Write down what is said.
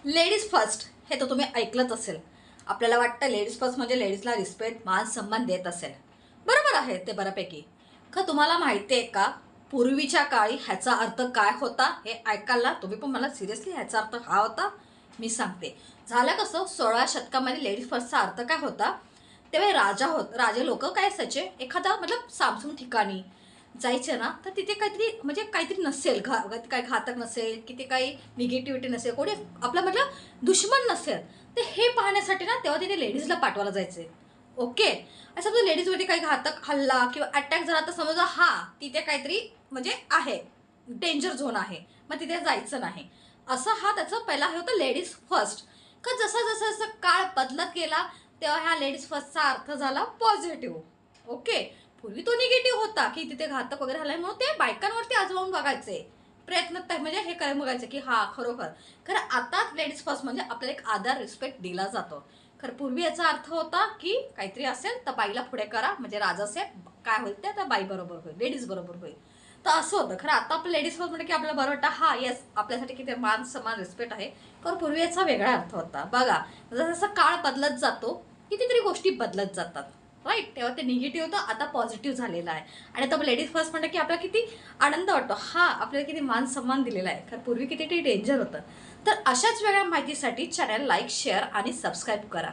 Ladies first हे तर तुम्ही ऐकलंच असेल. आपल्याला वाटतं लेडीज फर्स्ट म्हणजे लेडीजला रिस्पेक्ट मान सन्मान देत असेल. बरोबर आहे ते बऱ्यापैकी. का तुम्हाला माहिती आहे का पूर्वीच्या काळी ह्याचा अर्थ काय होता हे ऐकाल ना तुम्ही पण मला सिरियसली ह्याचा अर्थ हा होता. मी सांगते. झालं कसं 16व्या शतकामध्ये लेडीज फर्स्टचा अर्थ काय होता. तेव्हा राजे लोक काय असायचे एखादा मतलब सामसूम ठिकाणी जायचे ना तर तिथे काहीतरी म्हणजे काहीतरी नसेल काही घातक नसेल की ते काही निगेटिव्हिटी नसेल कोणी आपला म्हटलं दुश्मन नसेल ते हे पाहण्यासाठी ना तेव्हा तिथे लेडीजला पाठवायला जायचे. ओके. असं समजा लेडीजवरती काही घातक हल्ला किंवा अटॅक झाला तर समजा हा तिथे काहीतरी म्हणजे आहे डेंजर झोन आहे मग तिथे जायचं नाही. असा हा त्याचा पहिला हे होतं लेडीज फर्स्ट. का जसं जसं जसं काळ बदलत गेला तेव्हा ह्या लेडीज फर्स्टचा अर्थ झाला पॉझिटिव्ह. ओके. पूर्वी तो निगेटिव्ह होता की तिथे घातक वगैरे झालाय म्हणून ते बायकांवरती आजमावून बघायचे प्रयत्न म्हणजे हे करायला बघायचे की हा खरोखर खरं आता लेडीज फर्स्ट म्हणजे आपल्याला एक आदर रिस्पेक्ट दिला जातो. खरं पूर्वी याचा अर्थ होता की काहीतरी असेल तर बाईला पुढे करा म्हणजे राजासाहेब काय होईल ते आता बाई बरोबर होईल लेडीज बरोबर होईल. तर असं होतं. खरं आता आपण लेडीज फर्स्ट म्हणजे की आपल्याला बरं वाटतं हा येस आपल्यासाठी किती मान सन्मान रिस्पेक्ट आहे. कारण पूर्वी याचा वेगळा अर्थ होता. बघा जसं जसं काळ बदलत जातो कितीतरी गोष्टी बदलत जातात. राईट. तेव्हा ते निगेटिव्ह होतं आता पॉझिटिव्ह झालेलं आहे. आणि आता लेडीज फर्स्ट म्हणलं की आपल्याला किती आनंद वाटतो हा आपल्याला किती मान सन्मान दिलेला आहे. कारण पूर्वी किती डेंजर होतं. तर अशाच वेगळ्या माहितीसाठी चॅनल लाईक शेअर आणि सबस्क्राईब करा.